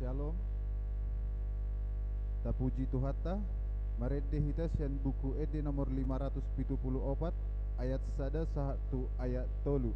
Shalom. Tapuji Tuhan ta. Maredde hita sian buku ede nomor 574 ayat sada satu ayat tolu.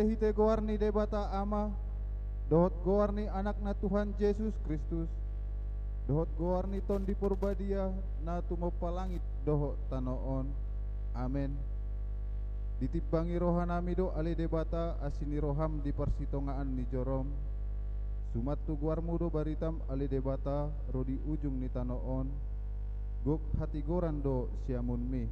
Hite goarni debata ama dohot goarni anakna Tuhan Yesus Kristus dohot goarni ton di purbadia na tumopalangit dohot tanoon. Amen. Ditibangi rohanami do ali debata asini roham di persitongaan ni jorom sumat tu guarmu do baritam ali debata rodi ujung ni tanoon gok hati goran do siamun mi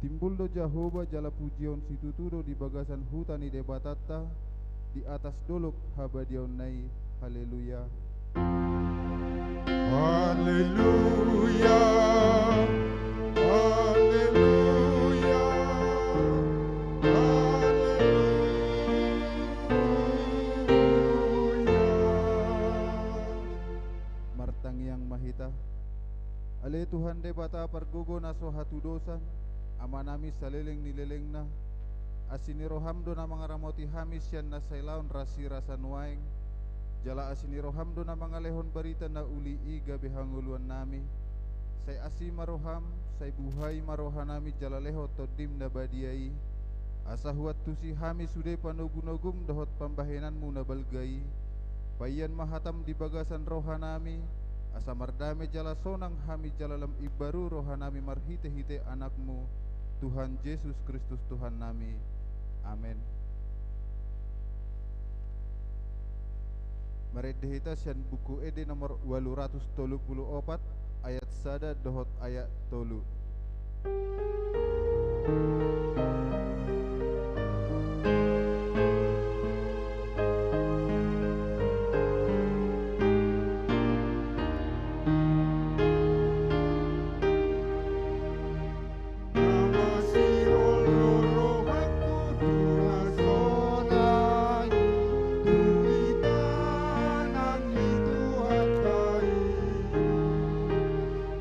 timbul do Jehovah jala pujion situtudo di bagasan hutani debatata di atas dolok habadion nai. Haleluya. Haleluya. Haleluya. Haleluya. Martang yang mahita ale Tuhan debata pargogo naso hatu dosan amanami saleleng nileleng na asini roham do na mga ramoti hamis yan na sailaon rasi rasa nuaing jala asini roham do na mga lehon barita na uli iga behanguluan nami say asi maroham say buhay marohanami jala leho todim na badiai asa huat tusi hamis sude panugunogum dohot pambahenanmu na balgai payan mahatam di bagasan rohanami asa mardame jala sonang hami jala lam ibaru rohanami marhite-hite anakmu Tuhan Yesus Kristus Tuhan nami. Amen. Maredehita sian buku ede nomor 834 ayat sada dohot ayat tolu.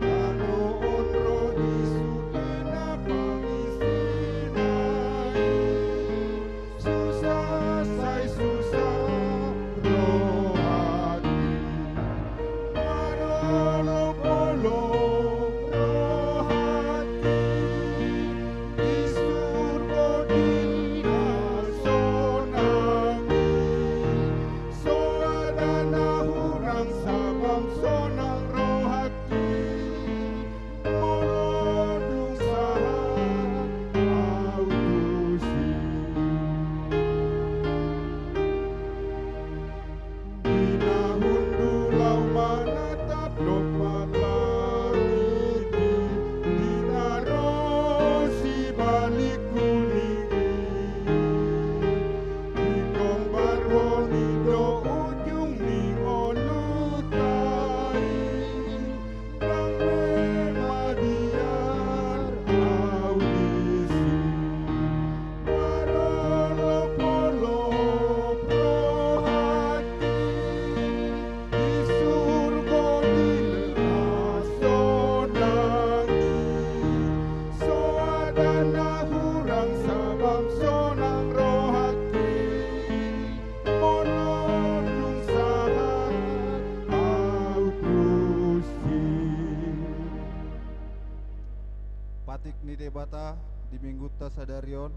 Ano onro di sudena pangisi debata di minggu tasadarion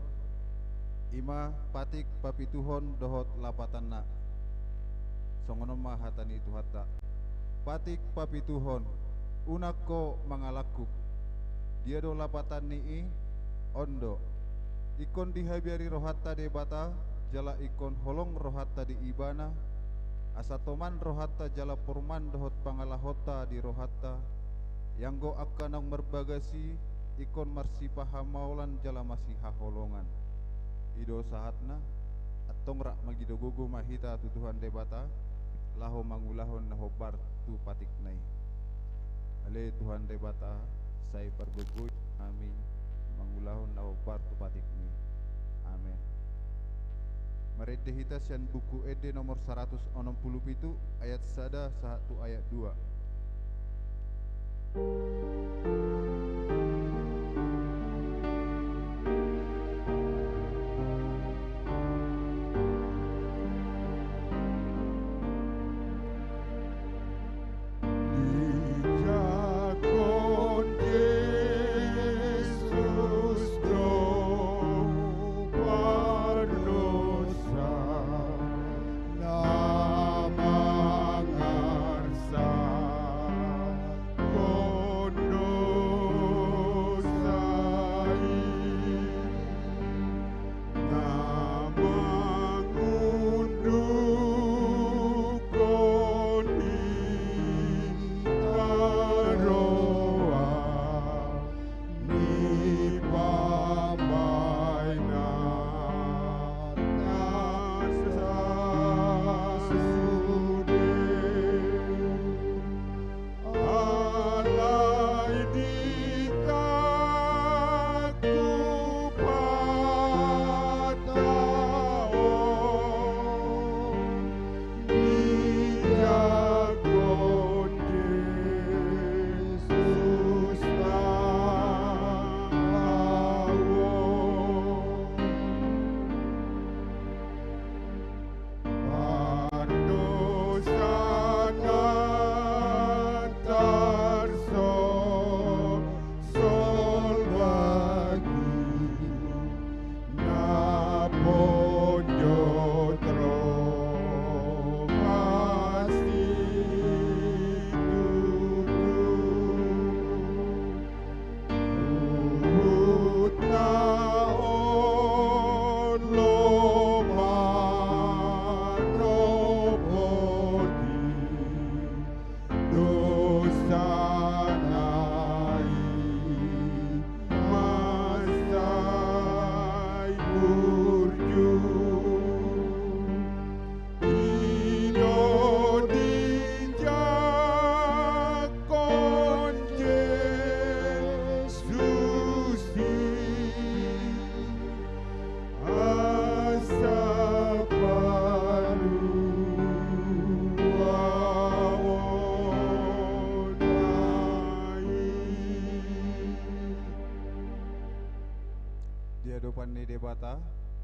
ima patik papituhon dohot lapatanna songono mahatani itu hatta patik papituhon unako mangalakuk dia do lapatan nii ondo ikon dihabiari rohatta debata jala ikon holong rohatta di ibana asatoman rohatta jala porman dohot pangalahota di rohatta yang go akanang merbagasi ikon marsipaham maulan jala masih haholongan ido sahatna atong rak magido gogo mahita tutuhan debata laho mangulahon naho tu patik nai ale Tuhan debata saya pergogoy kami mangulahon naho tu patik ni amin. Marede hita sian buku ede nomor 167 ayat 1 satu ayat 2. Ni debata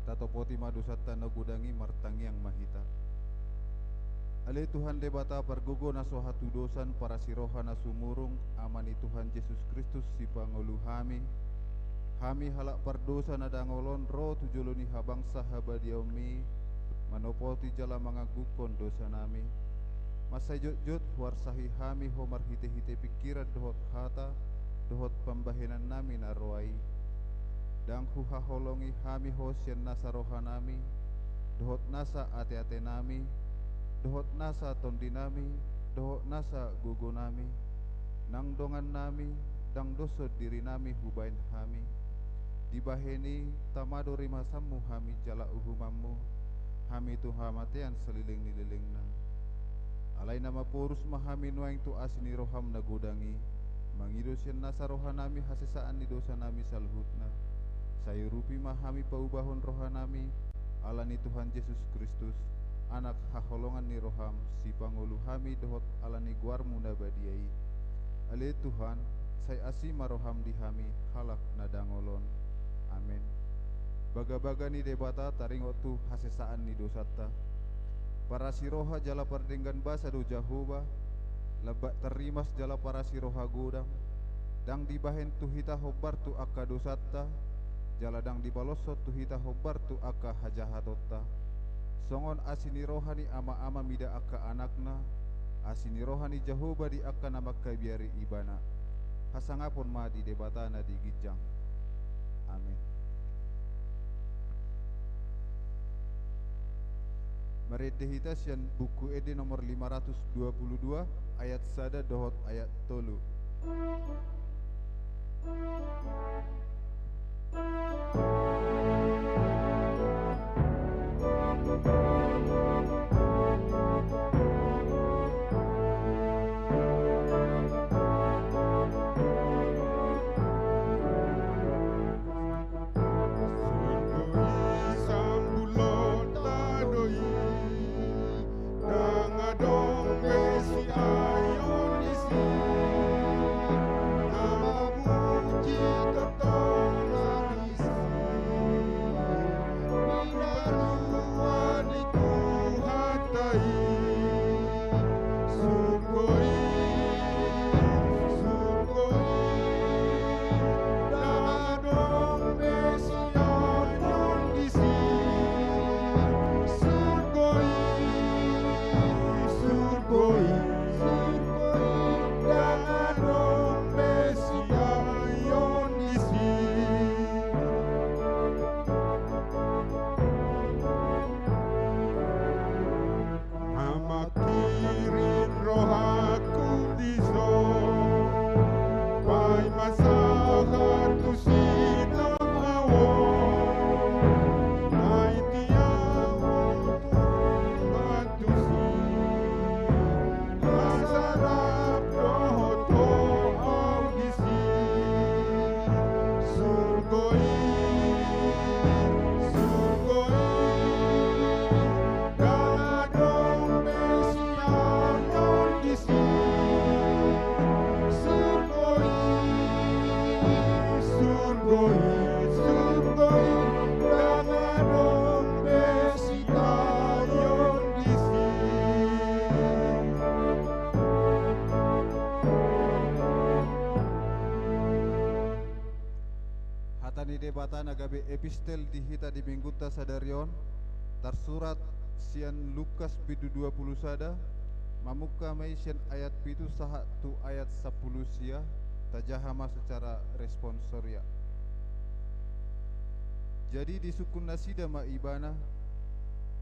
tato poti madusata nagudangi martangi yang mahita ale Tuhan debata pergugo naso hatu dosan para siroha nasumurung amani Tuhan Yesus Kristus si pangoluhami hami halak perdosa nadangolon ro tujuluni habang sahabadiomi manopoti jala mangagukon dosa nami masa jut warsahi hami homar hite-hite pikiran dohot hata dohot pembahinan nami narwai dang huha holongi hami hosyen nasa rohanami dohot nasa ate-ate nami dohot nasa tondi nami dohot nasa gugu nami nang dongan nami dang doso diri nami hubain hami dibaheni tamado rimasammu hami jala uhumammu hami tu hamatean seliling nililing nang alai nama purus mahami nuaing tu asini roham nagudangi mangidosyen nasa rohanami hasesaan ni dosa nami salhutna sayurupi mahami paubahon rohanami alani Tuhan Yesus Kristus anak haholongan ni roham si pangulu hami dohot alani guarmu nabadiai ale Tuhan say asima roham di hami halak nadangolon amin. Baga-baga ni debata taringot tu hasesaan ni dosata para siroha jala pardenggan basa do Jahoba lebak terimas jala para siroha godam dang dibahen tu hita hobar tu akka dosatta, jala dang dibaloso tu hita hobar tu akka hajahatotta. Songon asini rohani ama-ama mida akka anakna, asini rohani Jehovah di akka nama kabiari ibana. Hasangapun ma di debatana di gijang. Amin. Meredehita sian buku ede nomor 522 ayat sada dohot ayat tolu. Debatana gabe epistel dihita di mingguta sadarion tersurat sian Lukas pitu 20 sada mamuka mai sian ayat pitu saha tu ayat 10 sia tajahama secara responsoria. Jadi di sukun nasida ma ibana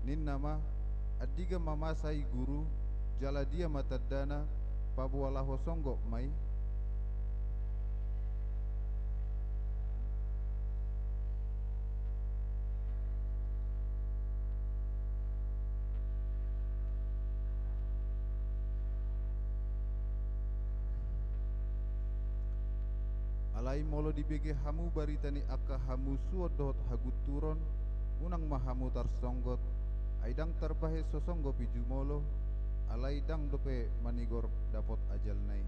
nin nama adiga mamasai guru jala dia matadana pabuala hosonggo mai alai molo dibege hamu baritani akka hamu suodot haguturon unang mahamu tarsonggot aidang terbahe sosonggo piju molo alai dang dope manigor dapot ajal nai.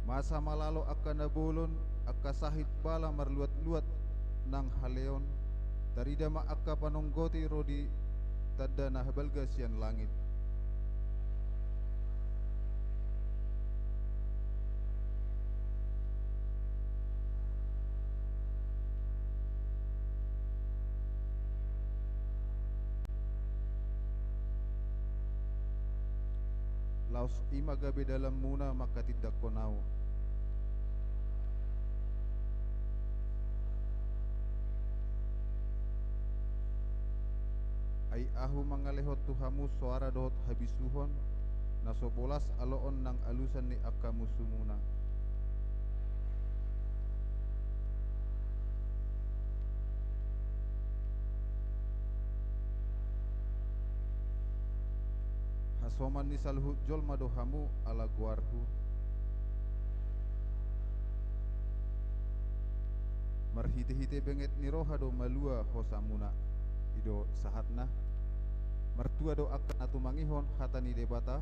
Masa malalo akka nabolon akka sahit bala marluat-luat nang haleon tarida ma akka panonggoti rodi tadda nah balga sian langit. Laos ima gabe dalam muna maka tidak konau. Ai ahu mangalehot tuhamu suara dohot habisuhon nasobolas aloon nang alusan ni akka musumuna. Hasoman ni salhut jol madohamu ala guarhu. Marhite-hite benget ni roha do malua hosamuna ido sahatna mertua do akan atu mangihon hatani debata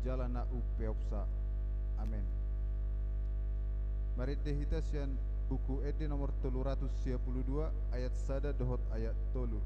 jalana upeopsa. Amin. Maridde hita sian buku ede nomor 322 ayat sada dohot ayat tolu.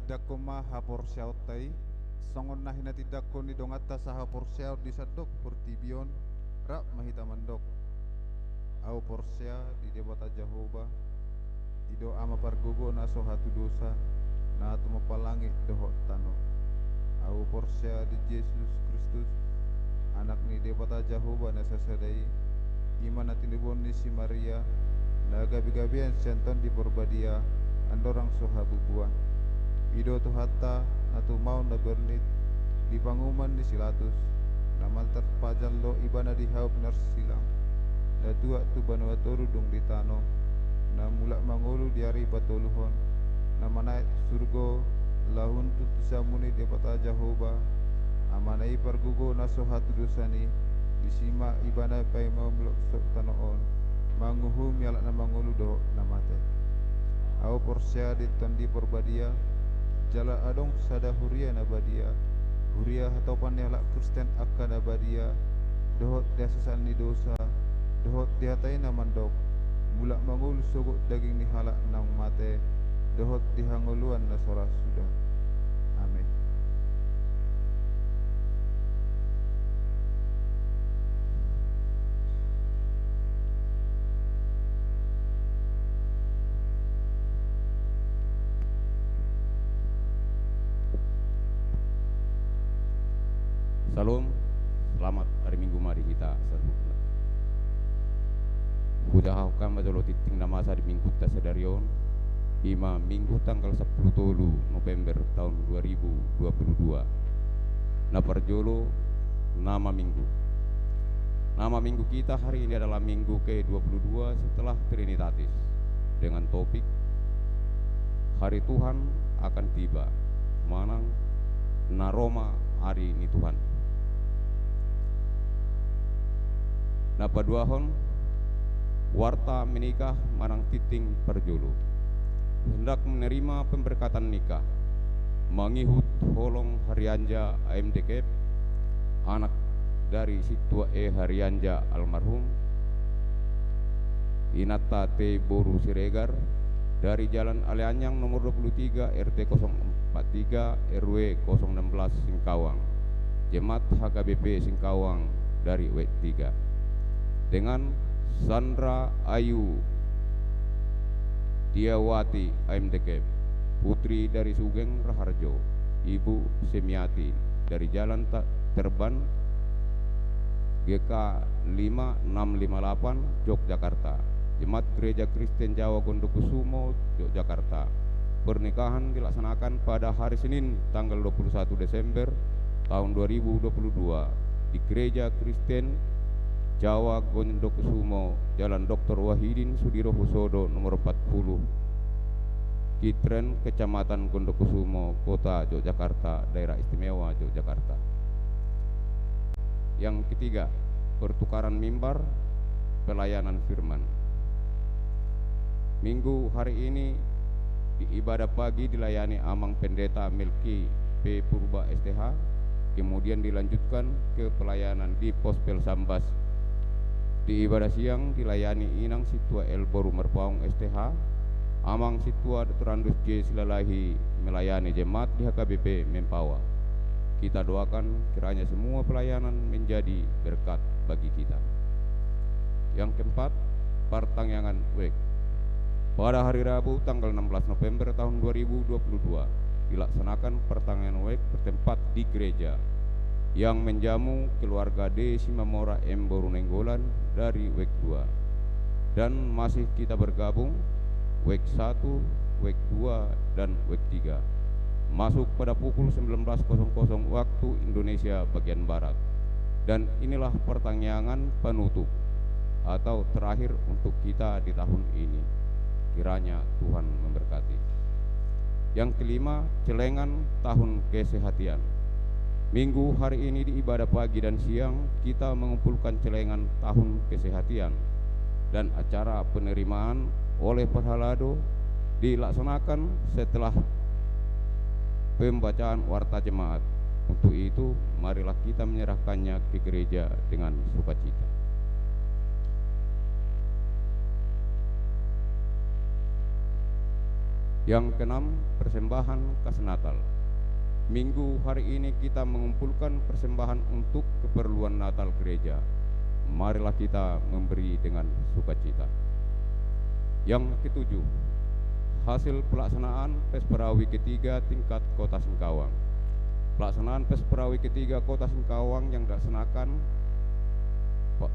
tidakko maha porsiaut tai songon nahina tidakko ni dongata saha porsiaut di sadok portibion rak mahita mandok au porsia di debata Jehovah ido ama pargogo na so hatu dosa na tu mapalangi doho tano au porsia di Yesus Kristus anak ni debata Jehovah na sasadai iman na tinibon ni si Maria na gabi-gabian senton di porbadia andorang soha bubuan ido tu hatta atu mau na bernit di panguman ni silatus na maltar pajal lo ibana di haup narsilang na tua tu banua toru dong di tano na mulak mangulu di hari patuluhon na manai surgo lahun tu tusamuni di pata Jehovah amanai pargugo na sohatu dosani disima ibana pai mau melok sok tanoon manguhum yalak na mangulu do namate au porsia di tondi porbadia jala adong sada huria nabadia huria atau panelak Kristen akan nabadia dohot dia sesani dosa dohot dia tai namandok mulak mangul sogok daging ni halak nang mate dohot dihanguluan na soras sudah amin. Salam, selamat hari Minggu mari kita sambut. Kudahakan majolo titing nama sa di minggu ta sedarion ima minggu tanggal 10 tolu November tahun 2022. Na parjolo nama minggu. Nama minggu kita hari ini adalah minggu ke-22 setelah Trinitatis dengan topik Hari Tuhan akan tiba. Manang na Roma hari ini Tuhan. Napa duahon warta menikah marang titing perjolo hendak menerima pemberkatan nikah mengihut holong Harianja AMDK anak dari Situa Harianja almarhum Inata T Boru Siregar dari Jalan Alianyang nomor 23 RT 043 RW 016 Singkawang Jemaat HKBP Singkawang dari W3 dengan Sandra Ayu Diawati AMDK putri dari Sugeng Raharjo, Ibu Semiati dari Jalan Terban GK 5658 Yogyakarta, Jemaat Gereja Kristen Jawa Gondokusumo Yogyakarta. Pernikahan dilaksanakan pada hari Senin tanggal 21 Desember tahun 2022 di Gereja Kristen Jawa Gondokusumo, Jalan Dr. Wahidin Sudirohusodo nomor 40, Kitren, Kecamatan Gondokusumo, Kota Yogyakarta, Daerah Istimewa Yogyakarta. Yang ketiga, pertukaran mimbar, pelayanan firman. Minggu hari ini di ibadah pagi dilayani Amang Pendeta Melki P. Purba STH, kemudian dilanjutkan ke pelayanan di Pospel Sambas. Di ibadah siang dilayani Inang Situa Elboru Merpaung STH, Amang Situa Dr. Andus J. Silalahi melayani jemaat di HKBP Mempawa. Kita doakan kiranya semua pelayanan menjadi berkat bagi kita. Yang keempat, pertangyangan WEK. Pada hari Rabu tanggal 16 November tahun 2022 dilaksanakan pertangyangan WEK bertempat di gereja yang menjamu keluarga D. Simamora M. Borunenggolan dari WEK 2, dan masih kita bergabung WEK 1, WEK 2, dan WEK 3 masuk pada pukul 19.00 waktu Indonesia bagian Barat. Dan inilah pertangyangan penutup atau terakhir untuk kita di tahun ini. Kiranya Tuhan memberkati. Yang kelima, celengan tahun kesehatian. Minggu hari ini di ibadah pagi dan siang kita mengumpulkan celengan tahun kesehatian, dan acara penerimaan oleh Perhalado dilaksanakan setelah pembacaan warta jemaat. Untuk itu, marilah kita menyerahkannya ke gereja dengan sukacita. Yang keenam, persembahan kas Natal. Minggu hari ini kita mengumpulkan persembahan untuk keperluan Natal gereja. Marilah kita memberi dengan sukacita. Yang ketujuh, hasil pelaksanaan Pesperawi ketiga tingkat Kota Singkawang. Pelaksanaan Pesperawi ketiga Kota Singkawang yang dilaksanakan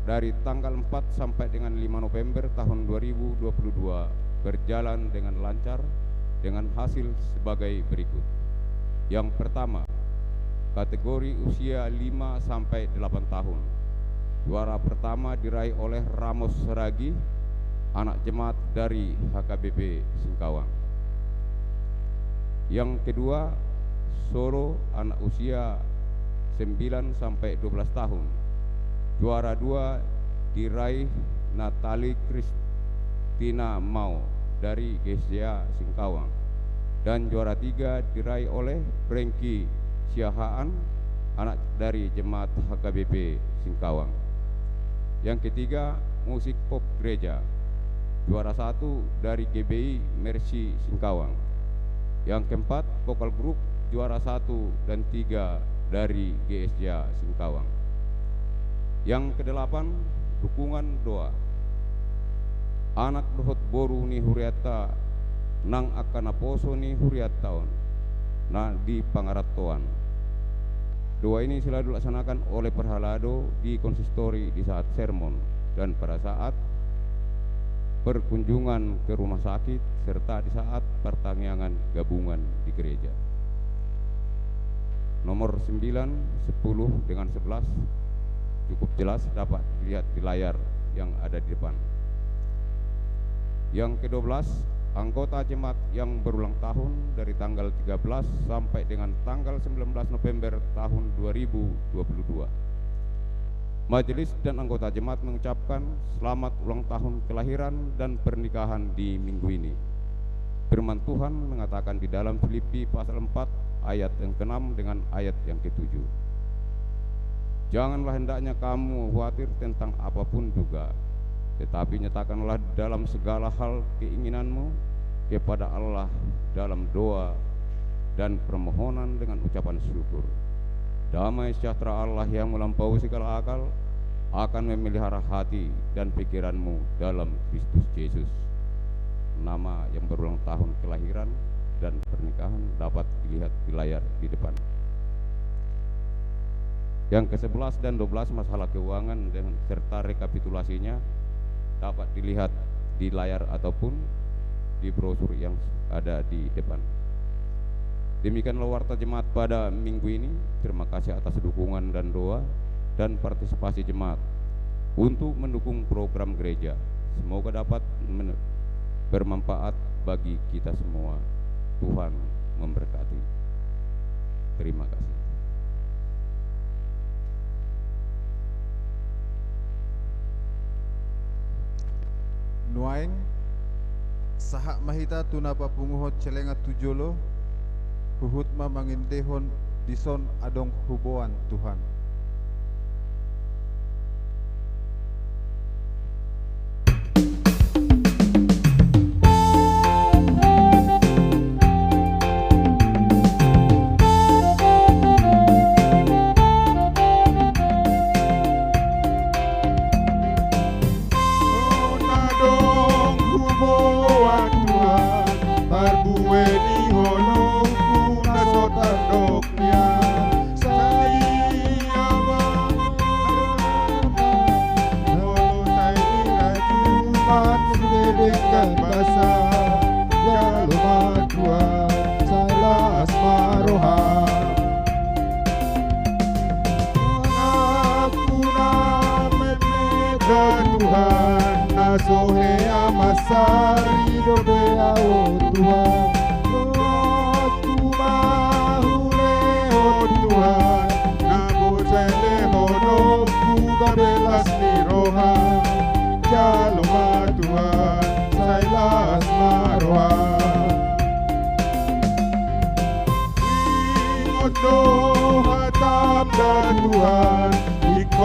dari tanggal 4 sampai dengan 5 November tahun 2022 berjalan dengan lancar dengan hasil sebagai berikut. Yang pertama, kategori usia 5 sampai 8 tahun. Juara pertama diraih oleh Ramos Seragi, anak jemaat dari HKBP Singkawang. Yang kedua, Solo, anak usia 9 sampai 12 tahun. Juara 2 diraih Natali Kristina Mau dari GSJA Singkawang. Dan juara 3 diraih oleh Franky Siahaan, anak dari jemaat HKBP Singkawang. Yang ketiga, musik pop gereja. Juara 1 dari GBI Mercy Singkawang. Yang keempat, vokal grup juara 1 dan 3 dari GSJ Singkawang. Yang kedelapan, dukungan doa. Anak dohot boru ni huriata nang akana poso ni huriataon na di Pangaratoan. Doa ini selalu dilaksanakan oleh Perhalado di konsistori di saat sermon dan pada saat perkunjungan ke rumah sakit serta di saat pertangyangan gabungan di gereja. Nomor 9, 10 dengan 11 cukup jelas dapat dilihat di layar yang ada di depan. Yang ke-12, anggota jemaat yang berulang tahun dari tanggal 13 sampai dengan tanggal 19 November tahun 2022. Majelis dan anggota jemaat mengucapkan selamat ulang tahun kelahiran dan pernikahan di minggu ini. Firman Tuhan mengatakan di dalam Filipi pasal 4 ayat yang ke-6 dengan ayat yang ke-7. Janganlah hendaknya kamu khawatir tentang apapun juga, tetapi nyatakanlah dalam segala hal keinginanmu kepada Allah dalam doa dan permohonan dengan ucapan syukur. Damai sejahtera Allah yang melampaui segala akal akan memelihara hati dan pikiranmu dalam Kristus Yesus. Nama yang berulang tahun kelahiran dan pernikahan dapat dilihat di layar di depan. Yang ke-11 dan 12 masalah keuangan dan serta rekapitulasinya dapat dilihat di layar ataupun di brosur yang ada di depan. Demikianlah warta jemaat pada minggu ini. Terima kasih atas dukungan dan doa dan partisipasi jemaat untuk mendukung program gereja. Semoga dapat bermanfaat bagi kita semua. Tuhan memberkati. Terima kasih. Nuaing sahak mahita tunapa punguhot celenga tujolo huhut ma mangindehon dison adong huboan Tuhan.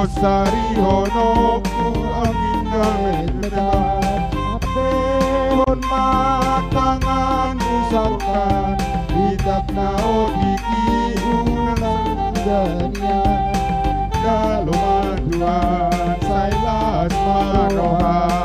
Sari honoku agina medan apehon matangan usakan hidak nao diki unang danian dalam aduan sailas marohan.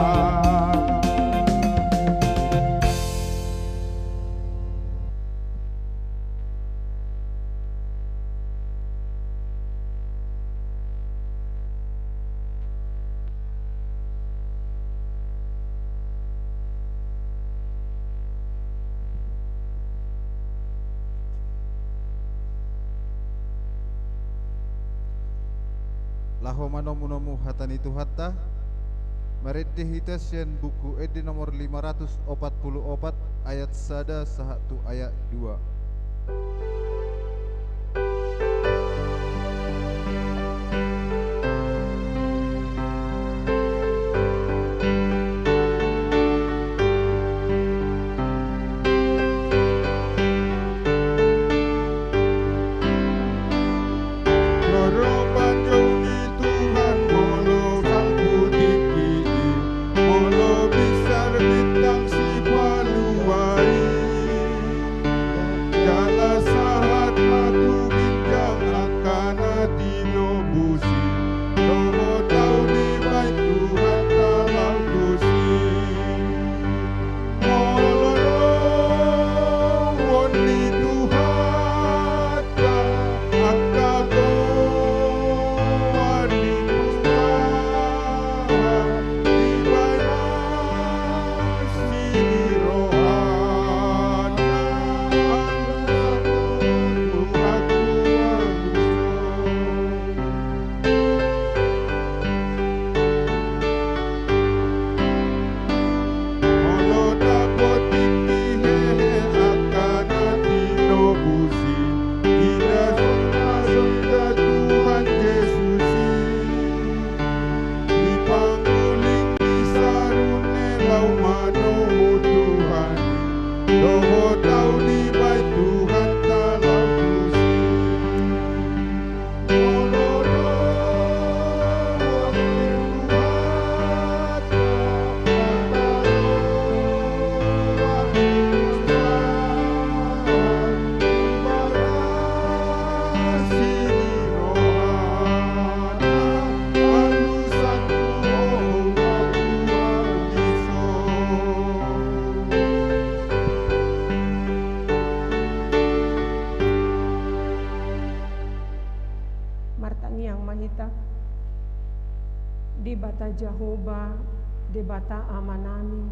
Lahomano munomu hatani tuhatta Meredde hitas yang buku edi nomor 544 ayat sada sahatu ayat 2. yang mahita. Di bata Jehovah, di bata amanami,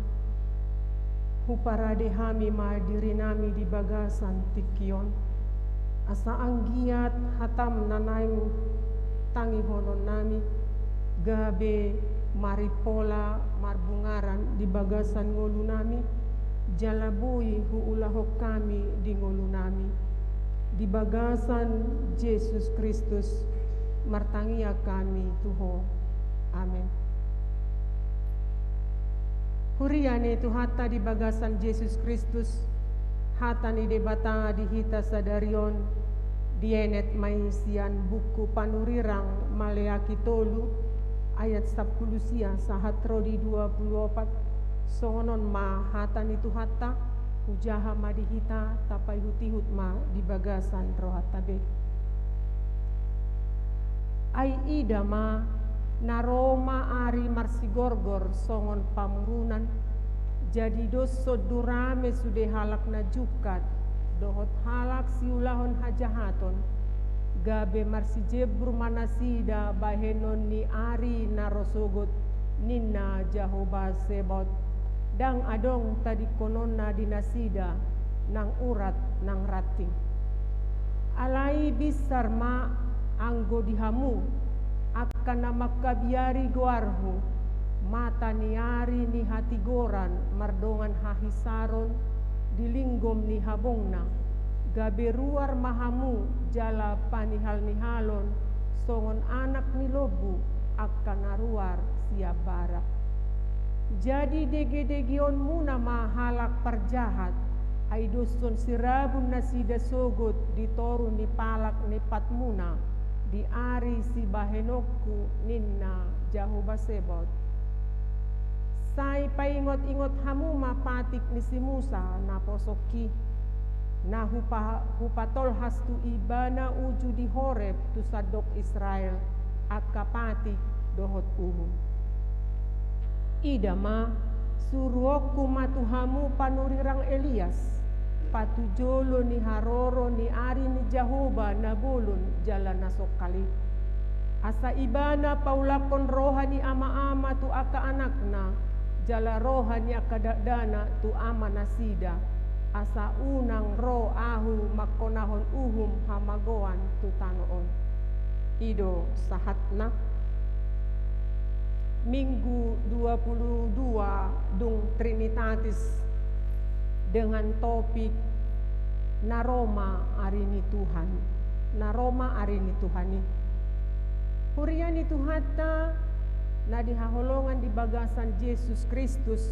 huparade hami ma diri nami di bagasan tikion, asa anggiat hatam nanaim tangi honon nami, gabe maripola marbungaran di bagasan ngolu nami, jalabui huulahok kami di ngolu nami, di bagasan Yesus Kristus martangia kami Tuho. Amin. Huriane tu hata di bagasan Yesus Kristus, hata ni debata di hita sadarion, dienet maisian buku panurirang Maleaki tolu ayat 10 sia sahatro di 24 songonon ma hata ni tu hata ujaha ma di hita tapai hutihut ma di bagasan rohata be. Ai ida ma naroma ari marsigorgor songon pamurunan jadi doso durame sude halak na jukat dohot halak siulahon hajahaton gabe marsijebru manasida bahenon ni ari narosogot ninna Jehovah Sebot dang adong tadi konona dinasida nang urat nang rating alai bisar ma anggo dihamu akan nama kabiari guarhu mata niari ni hati goran mardongan hahisaron dilinggom ni habongna gabe ruar mahamu jala panihal nihalon songon anak ni lobu akan naruar siap barak jadi dege-degion muna mahalak perjahat aidoson sirabun nasida sogot ditorun ni palak ni patmuna di ari si bahenokku ninna Jehovah Sebot. Sai paingot-ingot hamu mapatik ni si Musa na posoki na hupatol hastu ibana uju di Horeb tu sadok Israel akapatik dohot umum. Ida ma suruoku matuhamu panurirang Elias patujolo ni haroro ni ari ni Jehovah na bulun jalan nasokali asa ibana paulakon rohani ama-ama tu aka anakna jala rohani aka dana tu ama nasida asa unang roh ahu makonahon uhum hamagoan tu tanoon ido sahatna Minggu 22 dung Trinitatis dengan topik naroma arini Tuhan, naroma arini Tuhani. Huriani Tuhata na dihaholongan di bagasan Yesus Kristus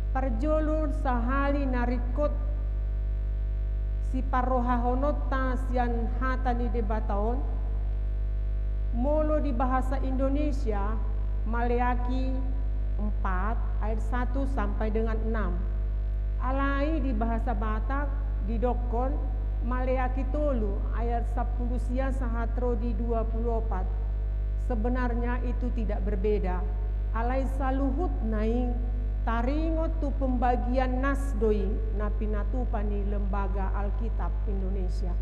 parjolun sahali narikot si parohahonota sian hata ni debataon molo di bahasa Indonesia Maleaki 4 ayat 1 sampai dengan 6. Alai di bahasa Batak di Dokon Maleaki tolu ayat 10 sia sahatro di 24. Sebenarnya itu tidak berbeda. Alai saluhut naing taringot tu pembagian nasdoi na pinatupani Lembaga Alkitab Indonesia.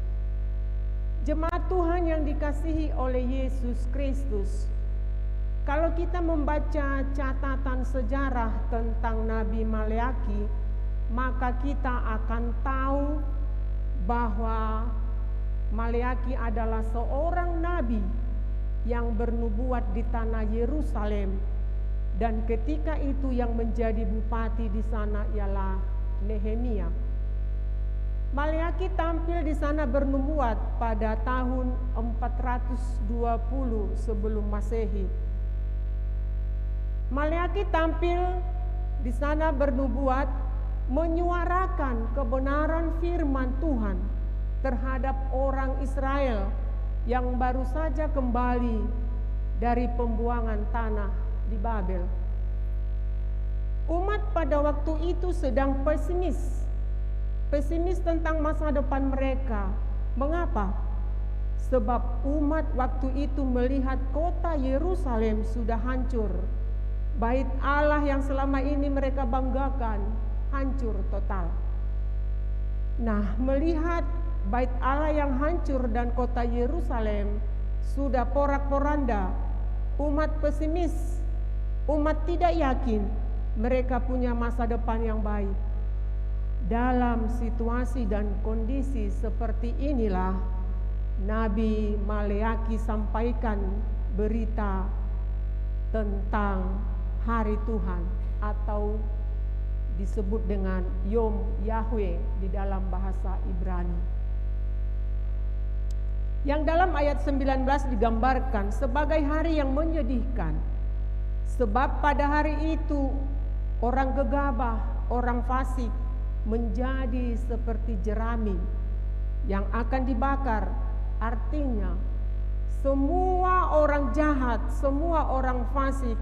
Jemaat Tuhan yang dikasihi oleh Yesus Kristus, kalau kita membaca catatan sejarah tentang Nabi Maleaki, maka kita akan tahu bahwa Maleaki adalah seorang nabi yang bernubuat di tanah Yerusalem, dan ketika itu yang menjadi bupati di sana ialah Nehemia. Maleaki tampil di sana bernubuat pada tahun 420 sebelum Masehi. Maleaki tampil di sana bernubuat menyuarakan kebenaran firman Tuhan terhadap orang Israel yang baru saja kembali dari pembuangan tanah di Babel. Umat pada waktu itu sedang pesimis tentang masa depan mereka. Mengapa? Sebab umat waktu itu melihat kota Yerusalem sudah hancur. Bait Allah yang selama ini mereka banggakan hancur total. Nah, melihat bait Allah yang hancur dan kota Yerusalem sudah porak-poranda, umat pesimis, umat tidak yakin mereka punya masa depan yang baik. Dalam situasi dan kondisi seperti inilah Nabi Maleaki sampaikan berita tentang hari Tuhan atau disebut dengan Yom Yahweh di dalam bahasa Ibrani. Yang dalam ayat 19 digambarkan sebagai hari yang menyedihkan. Sebab pada hari itu orang gegabah, orang fasik menjadi seperti jerami yang akan dibakar. Artinya semua orang jahat, semua orang fasik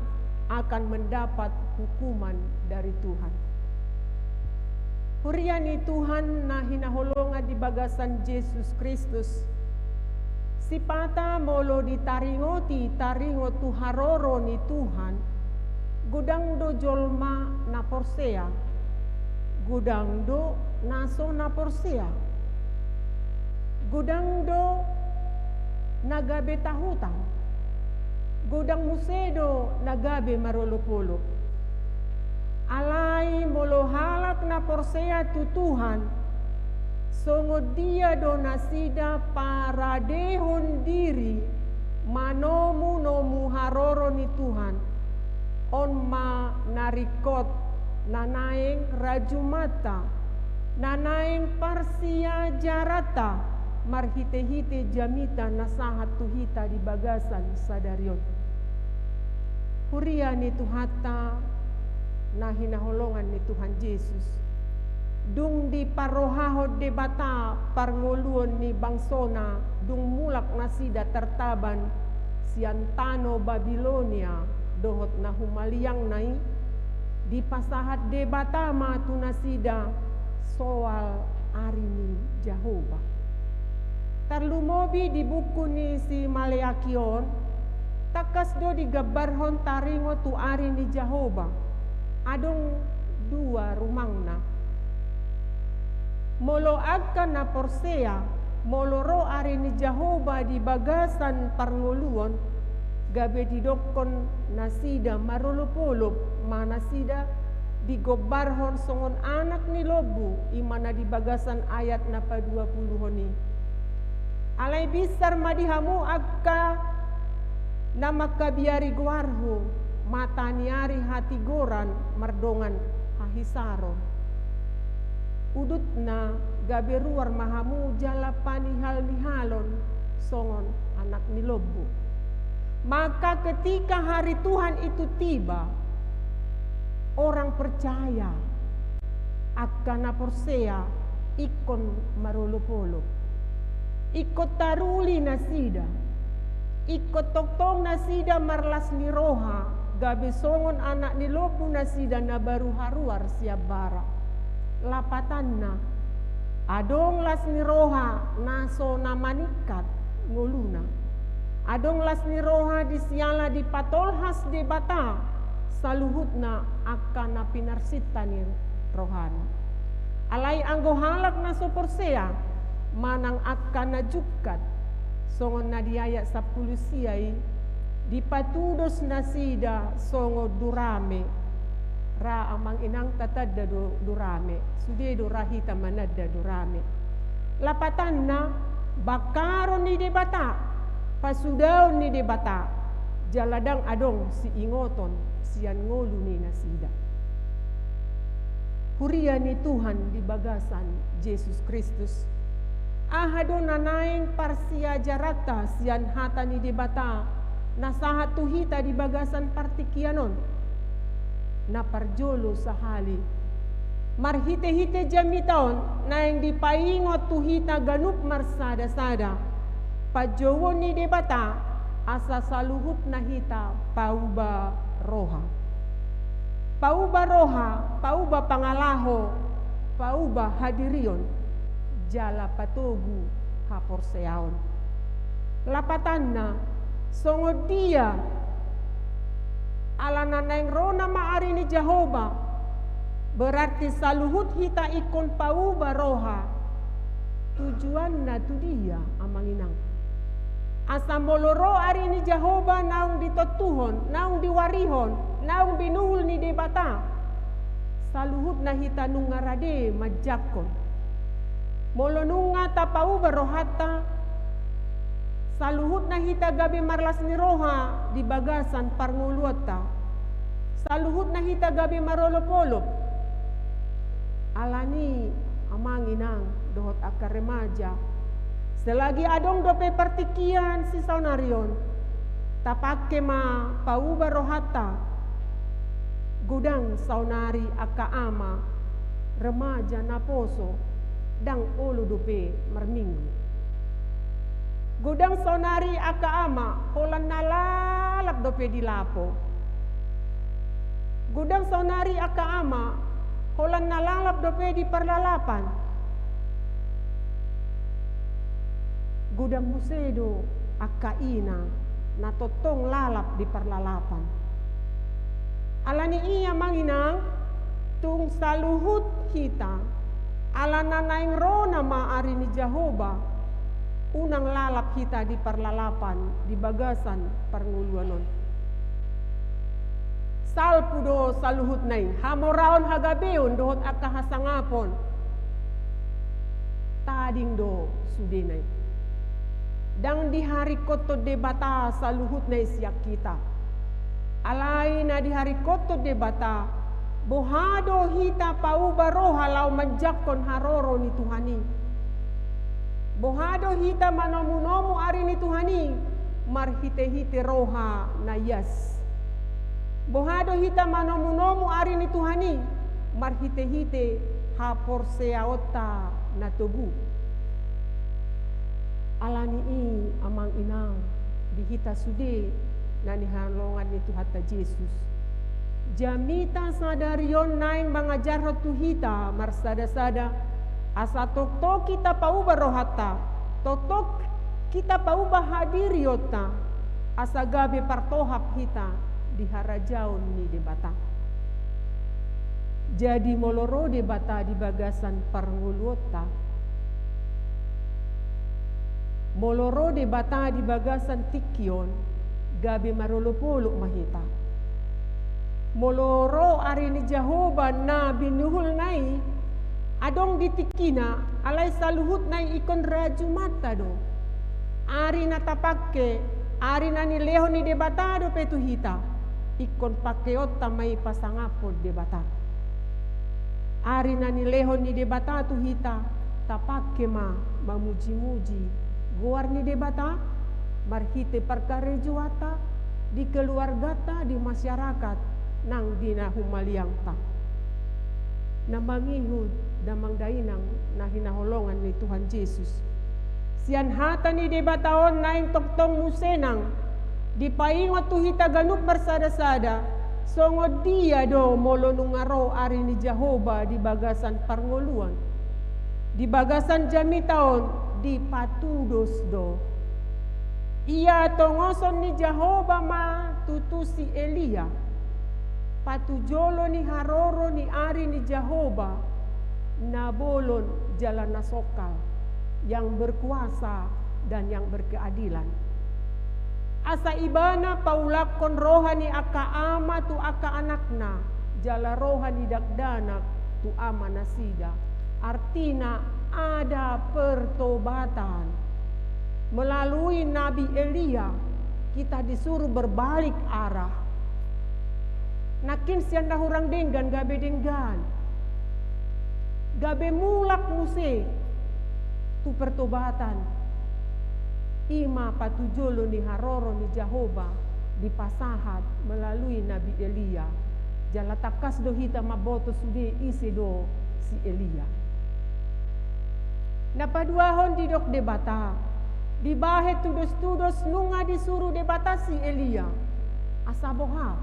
akan mendapat hukuman dari Tuhan. Huriani Tuhan na hinaholongan di bagasan Yesus Kristus. Sipata molo ditaringoti taringo tu haroro ni Tuhan. Gudang do jolma na porsea. Gudang do naso na porsea. Gudang do nagabe tahutan. Gudang musedo nagabe marolo-polo. Alai molo halak na porsea tu Tuhan. Songo dia do nasida para dehon diri manomu nomu haroro ni Tuhan. On ma narikot nanaeng rajumata, nanaeng parsia jarata, marhite-hite jamita nasahat tuhita di bagasan sadarion. Huria ni tuhata na hinaholongan ni Tuhan Yesus. Dung di parohahod de bata parngoluon ni bangsona, dung mulak nasida tertaban siantano Babilonia dohot na humaliang nai di pasahat de bata matu nasida soal arini Jehovah. Tarlumobi di buku ni si Maleakion takas do digabarhon taringo tu arini Jehovah. Adong dua rumangna. Molo akan na porsea, molo ro arini Jehovah di bagasan parngoluon, gabe didokon nasida marolo-polo, manasida digobarhon songon anak ni lobu, imana di bagasan ayat na pa 20 ni. Alay bisar madihamu akka na makabiari guarho, mataniari hati goran mardongan hahisaron. Udut na gabe ruar mahamu jalapani hal-halon songon anak ni lobu. Maka ketika hari Tuhan itu tiba, orang percaya akan porsea ikon marolo-polo. Ikut taruli nasida, ikut toktong nasida marlas ni roha, gabe songon anak ni lobu nasida na baru haruar siap bara. Lapatanna adong las ni roha naso namanikat nguluna. Adong las ni roha disiala di patolhas de bata saluhutna akan na pinarsita ni rohana. Alay anggo halak na so porsea manang akan na jukat songon na diaya sa pulusiay di patudos na sida songo durame ra amang inang tatadda durame sude do rahita manadda durame. Lapatanna bakaron ni debata pasudaw ni debata jaladang adong si ingoton sian ngolu ni nasida. Huria ni Tuhan di bagasan Yesus Kristus. Ahado nanaing parsia jarata sian hata ni debata nasahat tuhita di bagasan partikianon. Na parjolo sahali marhite-hite jamitaon na yang dipaingot tuhita ganup marsada-sada pajowo ni debata asa saluhut na hita pauba roha pauba pangalaho pauba hadirion jala patogu haporseaon. Lapatanna songo dia ala naneng rona maari ni Jehovah berarti saluhut hita ikon pauba roha tujuan na tu dia amanginang asa moloro ari ni Jehovah naung ditotuhon, naung diwarihon, naung binuhul ni debata. Saluhut na hita nungarade majakon. Molo nunga tapau barohata. Saluhut na hita gabi marlas ni roha di bagasan parnguluata. Saluhut na hita gabi marolopolop. Alani amanginang dohot akar remaja. Selagi adong dope partikian si saunarion, tapake ma pauba rohata, gudang saunari aka ama, remaja naposo, dang ulu dope marminggu. Gudang saunari aka ama, holan nalalap dope di lapo. Gudang saunari aka ama, holan nalalap dope di perlalapan. Gudang musedo akaina na totong lalap di perlalapan. Alani iya manginang tung saluhut hita alana naing rona maari ni Jehovah unang lalap hita di perlalapan di bagasan parnguluanon. Salpudo saluhut nai hamoraon hagabeon dohot akahasangapon tading do sudenai. Dang di hari koto debata saluhut na isyak kita. Alay na di hari koto debata, bohado hita pauba roha lau manjakon haroro ni Tuhani. Bohado hita manomu-nomu ari ni Tuhani, marhite-hite roha na yas. Bohado hita manomu-nomu ari ni Tuhani, marhite-hite hapor seaota na tubu. Alani i amang inang dihita sude nani halongan itu hatta Yesus. Jamita sadarion naing mangajar tu hita marsada-sada asa tok kita pauba rohata tok kita pauba hadiriota asa gabe partohap hita di harajaon ni debata. Jadi moloro debata di bagasan parnguluota. Moloro de bata di bagasan tikion gabi marolopolok mahita. Moloro ari ni Jehovah na binuhul nai adong ditikina alay saluhut nai ikon raju mata do. Ari na tapake ari na ni leho ni de bata do petu hita ikon pakeota may pasangapod de bata. Ari na ni leho ni de bata tu hita tapake ma mamuji-muji guar ni debata, marhite perkara juata di keluargata di masyarakat nang dina humaliang ta. Namangihud damang dainang na hinaholongan ni Tuhan Yesus. Sian hata ni debataon naing toktong musenang dipaingot tu hita ganup bersada-sada songod dia do molo nungaro ari ni Jehovah di bagasan parngoluan. Di bagasan jamitaon di patudos do. Ia tongoson ni Jehovah ma tutusi Elia. Patujolo ni haroro ni ari ni Jehovah nabolon jalan nasokal yang berkuasa dan yang berkeadilan. Asa ibana paulakon rohani aka ama tu aka anakna jala rohani dakdanak tu ama nasida. Artinya ada pertobatan. Melalui Nabi Elia kita disuruh berbalik arah. Nakin sianda hurang denggan gabe denggan. Gabe mulak muse tu pertobatan. Ima patujolo ni haroro ni Jehovah dipasahat melalui Nabi Elia. Jala takas do hita maboto sude isi do si Elia. Napaduahon di dok debata. Dibahe tudos-tudos nunga disuruh debata si Elia. Asa boha.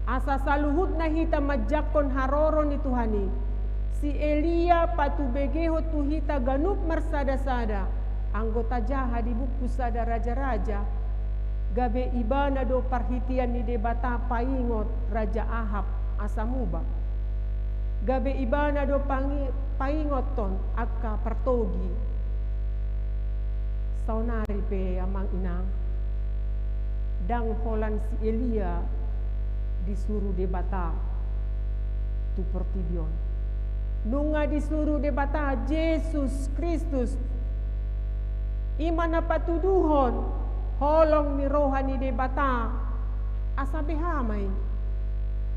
Asa saluhut na hita majakon haroro ni Tuhani. Si Elia patubegeho tu hita ganup marsada-sada. Anggota jaha di buku sada raja-raja. Gabe ibana do parhitian ni debata paingot Raja Ahab asamuba. Gabe ibana do paingoton aka pertogi. saunari pe amang inang dang holan si Elia disuruh debata tu pertibion nunga disuruh debata Yesus Kristus iman apa tuduhon holong ni rohani debata asa behamai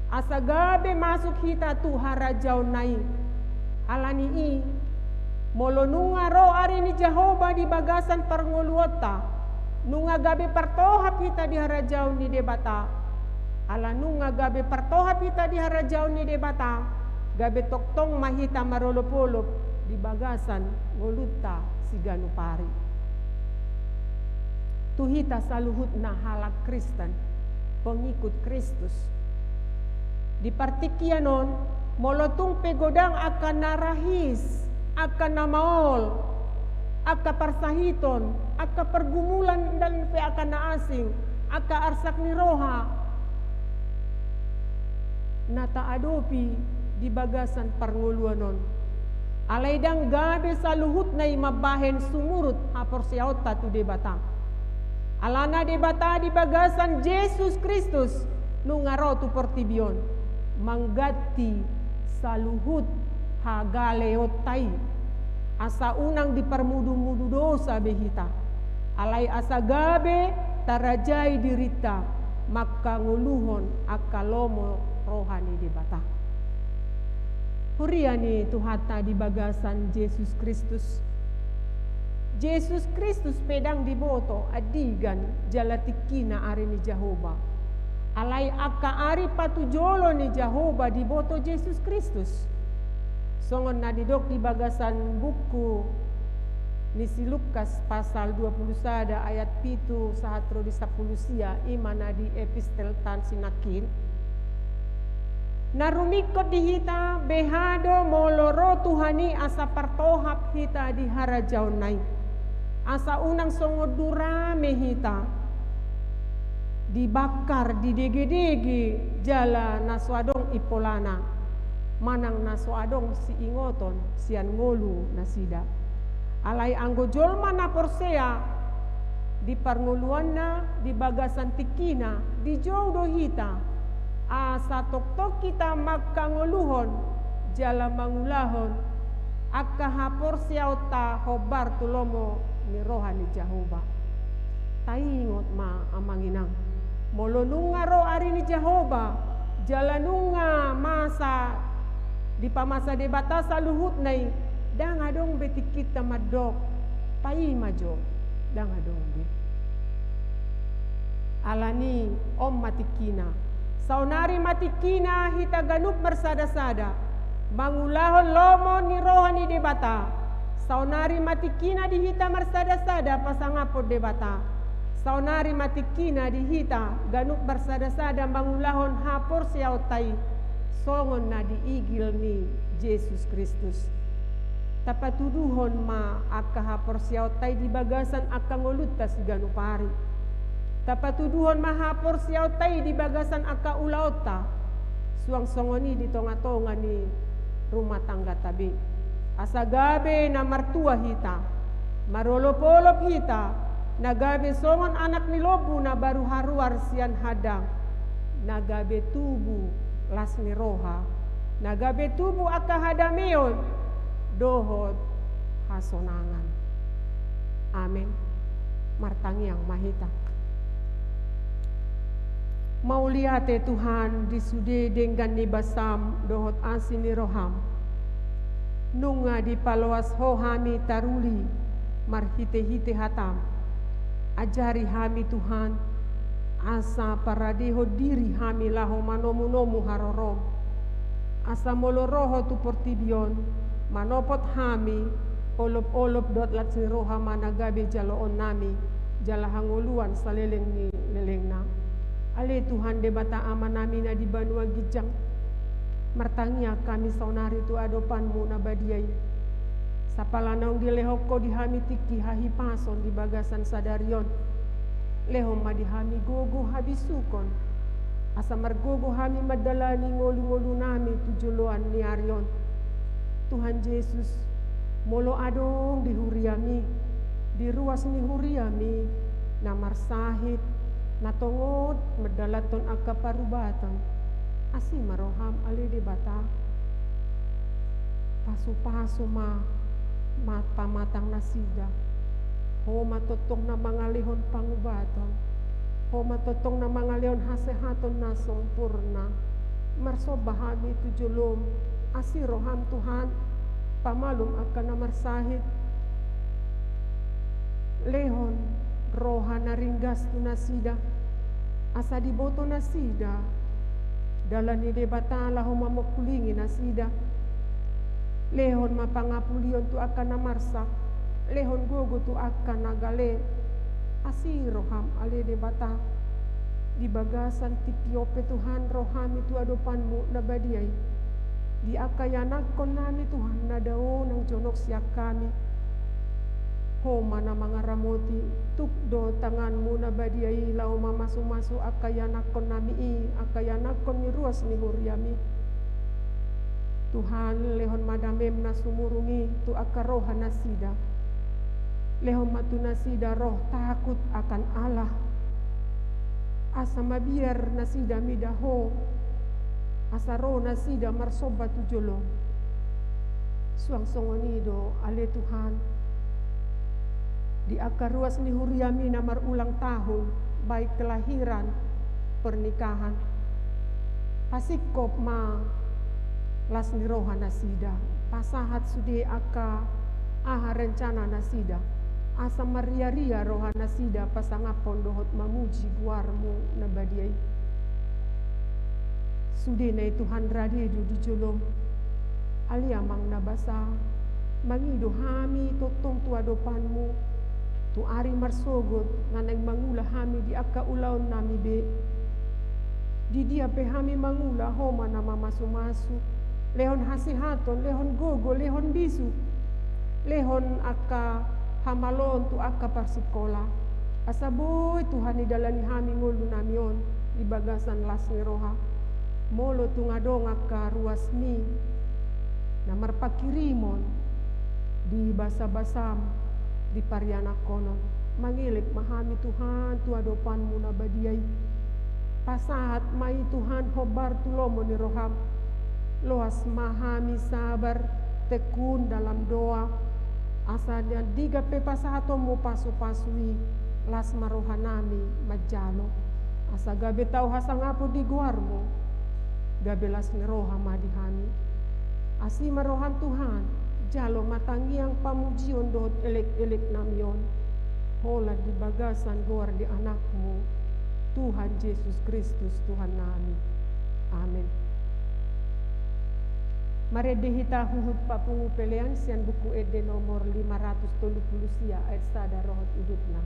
asa gabe masuk hita tu harajau nai alani i molo nunga ro ari ni Jehovah di bagasan perngoluota nunga gabe partohap hita di harajau ni debata ala nunga gabe partohap hita di harajau ni debata gabe toktong mahita marolopolop di bagasan ngoluta siganu pari tuhita saluhut na halak Kristen pengikut Kristus di partikianon molotung pegodang akan narahis akan namaol aka parsahiton aka pergumulan dan pe akan naasing aka arsak ni roha nata adopi di bagasan parnguluanon alaidang gabe saluhut na imabahen sumurut hapor siauta tu debata alana debata di bagasan Yesus Kristus nungaro tu pertibion manggati saluhut hagaleotai asa unang dipermudu-mudu dosa behita alai asa gabe tarajai dirita maka nguluhon akalomo rohani debata huriani tuhata di bagasan Yesus Kristus Yesus Kristus pedang diboto adigan jalatikina ari ni Jehovah alai aka ari patujolo ni Jehovah diboto Yesus Kristus songon na didok di bagasan buku misi Lukas pasal 21 ayat pitu sahatro di 10 sia imana di epistel tan sinakin narumikot di hita behado moloro tuhani asa partohap hita di harajau nai asa unang songo durame hita dibakar di dege-dege jala naswadong ipolana manang naswadong si ingoton sian ngolu nasida alai anggo jolma na porsea di parnguluanna di bagasan tikina di jodoh hita asa tok-tok kita makka ngoluhon jala mangulahon akka hapor siauta hobar tulomo ni rohani Jehovah taingot ma amanginang molo nunga ro ari ni Jehovah jala nunga masa di pamasa debata saluhut nai dang adong beti kita madok pai majo dang adong be alani om matikina saunari matikina hita ganup bersada-sada mangulahon lomo ni rohani debata saunari matikina di hita bersada-sada pasangapod debata saunari matikina di hita ganup bersada-sada mangulahon hapor siautai songon na diigil ni Yesus Kristus tapatuduhon ma akka hapor siautai di bagasan akka ngoluta siganu pari tapatuduhon ma hapor siautai di bagasan akka ulaota suang songoni di tonga-tonga ni rumah tangga tabi asa gabe na martua hita marolop-olop hita nagabe songon anak ni lobu na baru haruar sian hadang nagabe tubu las ni roha nagabe tubu aka hadameon dohot hasonangan amin martangiang mahita mau liate Tuhan disude dengan ni basam dohot asin ni roham nunga di paloas hohami taruli marhite-hite hatam ajari hami Tuhan asa paradeho diri hami laho manomu-nomu harorom asa moloroho tu portibion manopot hami olop-olop dot lat roha managabe jaloon nami jala hanguluan saleleng ni lelengna ale Tuhan debata aman nami na di banua gijang martangia kami saunari tu adopanmu na badiai sapalanong di lehoko di hami tiki hahi pason di bagasan sadarion lehom ma di hami gogo habisukon asa margogo hami madalani ngolu-ngolu nami tujuloan ni arion Tuhan Yesus molo adong di huriami di ruas ni huriami na marsahit na tungod medalaton akka parubatan asi maroham ali di bata pasu-pasu pamatang nasida ho matotong na mga lihon pangubatan ho matotong na mga lihon hasehaton na sempurna marso bahagi tu julum asi roham Tuhan pamalum akan na marsahit lehon roha na ringgas tu nasida asa diboto nasida dalan ni debatala ho mamukulingi nasida lehon mapangapulion tu akan na marsak lehon gogo tu akan nagale asi roham ale debata di bagasan tikiope Tuhan rohami tu adopanmu na badiay di akayanagkon nami Tuhan na dao ng jonok siya kami homa na mga ramoti tukdo tanganmu na badiay lao mamasu-masu akayanagkon nami akayanagkon ni ruas ni huriami Tuhan lehon madamem na sumurungi tu akaroha nasida lehon matunasida roh takut akan Allah asa mabiar nasida midaho asa roh nasida marsoba tujolo suang songonido ale Tuhan di akaruas ni huriami na marulang tahun baik kelahiran pernikahan pasikop ma las ni roha nasida pasahat sudi aka aha rencana nasida asa maria-ria roha nasida pasangapon dohot mamuji guarmu na badiay sudi na Tuhan radidu di julom aliamang nabasa mangido hami totong tuadopanmu tu ari marsogot nganeng mangula hami di akka ulaon nami be di dia pe hami mangula homa na mamasu-masu lehon hasihaton lehon gogo lehon bisu lehon akka hamalon tu akka parsikola asaboy Tuhan idalani hami ngulu namion di bagasan las ni roha molo tu ngadong akka ruasmi na marpakirimon di basa-basam di pariana konon mangilik mahami Tuhan tu adopanmu na badiay pasahat mai Tuhan hobar tulomo ni roham loas mahami sabar tekun dalam doa asalnya diga pe pasahatomu pasu-pasui las marohanami majalo asa gabe tau hasangapu di guarmu gabe las ngeroha madihami asi maroham Tuhan jalo matangiang pamujion dohot elek-elek namion hola di bagasan guar di anakmu Tuhan Yesus Kristus Tuhan nami amin. Mari dihita huhut papungu pelean sian buku ede nomor 530 sia ayat sada rohot hidupna.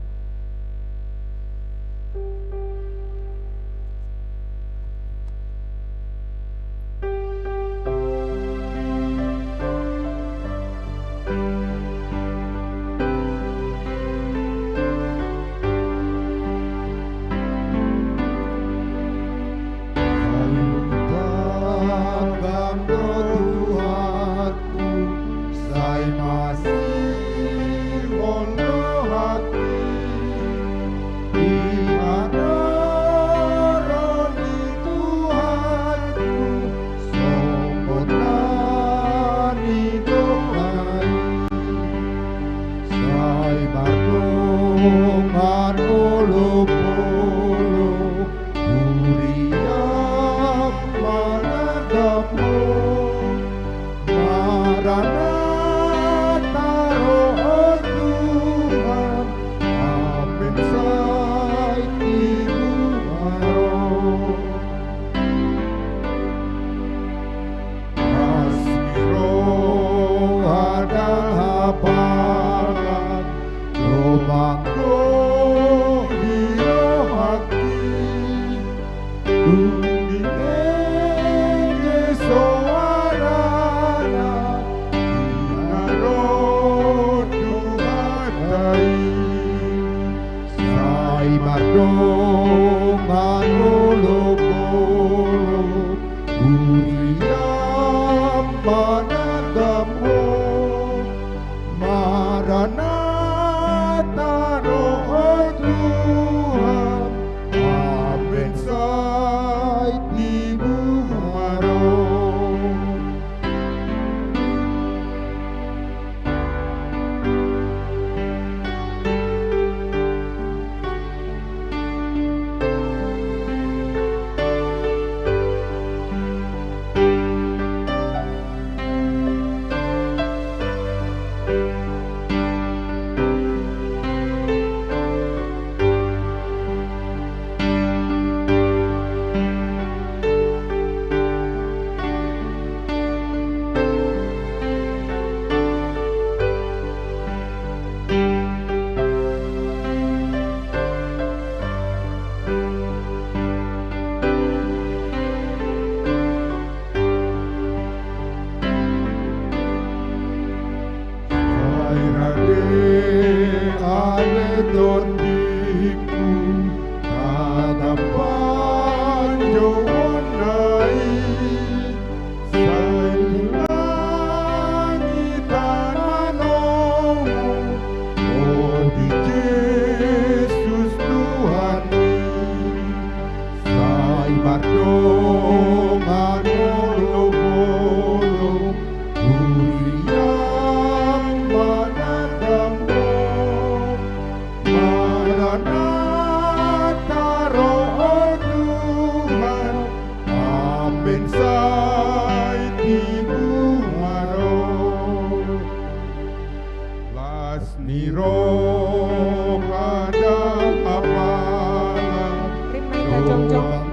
hatiku tak dapat jauh naik Sai langit dan manomu Oh di Yesus Tuhan Sai mardongan olo-olo Uriang manadambo Maranatha Roh Tuhan Amin sai tibu haro Las niro kadang apalah Terima kasih Jongjong.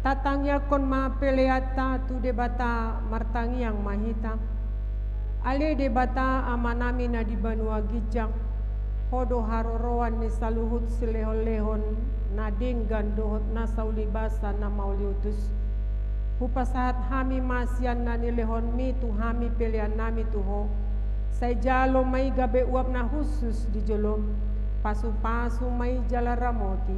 Tatangya kon ma peleata tu debata martangi yang mahita. Ale debata amanami na di Banua Gijang. Hodo haroroan ni saluhut silehon-lehon na denggan dohot na saulibasa na mauliutus. Hupasahat hami masyan na nilehon mi tu hami pelean nami tuho. Say jalo may gabe uap na husus di jolom. Pasu-pasu may jala ramoti.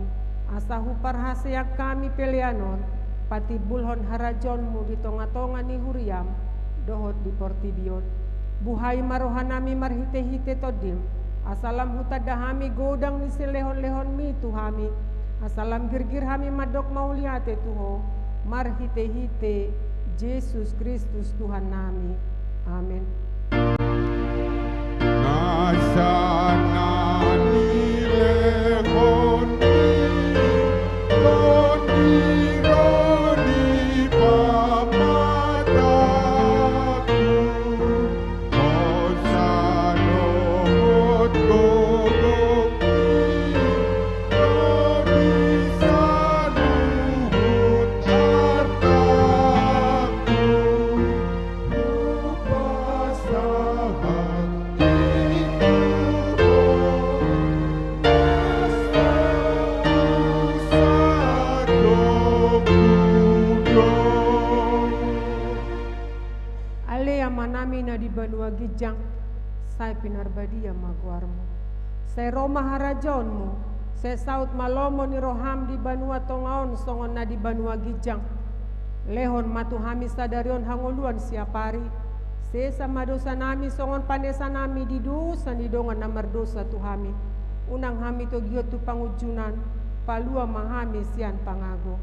Asa huparhasayak kami peleanon. Pati bulhon harajonmu di tonga-tonga ni huriam. Dohot di portibion. Buhay marohanami marhite-hite todim. Asalam hutadahami godang ni silehon-lehon mi tuhami. Asalam girgir hami madok mauliate tuho. Marhite-hite Yesus Kristus Tuhan nami. Amin. Nasana nilehon Banua Gijang, saya pinarbadia maguarmu. Saya Roma harajonmu, saya saut malomo ni roham di Banua Tongaon songon na di Banua Gijang. Lehon matu hami sadarion hangoluan siapari. Saya sama dosa nami songon panesa nami di dosa ni dongan namar dosa tu hami. Unang hami to giot tu pangujunan, palua mahami sian pangago.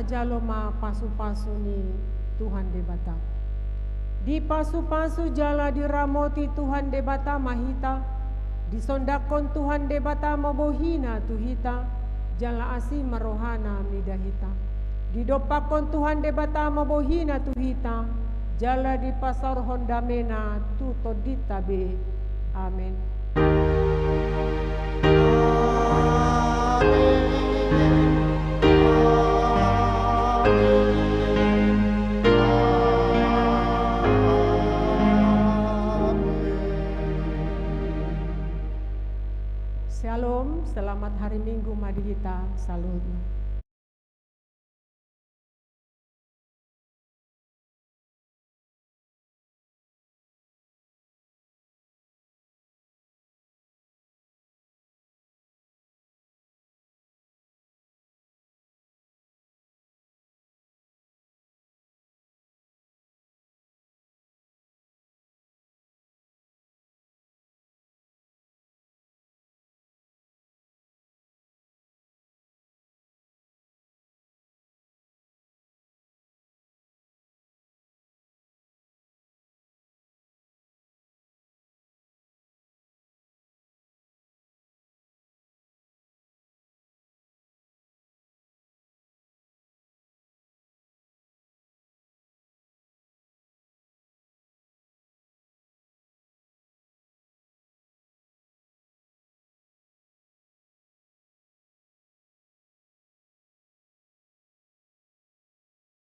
Jalo ma pasu-pasu ni Tuhan debata. Di pasu-pasu jala diramoti Tuhan debata mahita. Disondakon Tuhan debata mabohina tuhita. Jala asi marohana midahita. Didopakon Tuhan debata mabohina tuhita. Jala di pasar hondamena tuto ditabe. Amin. Shalom, selamat hari Minggu Madihita, salut.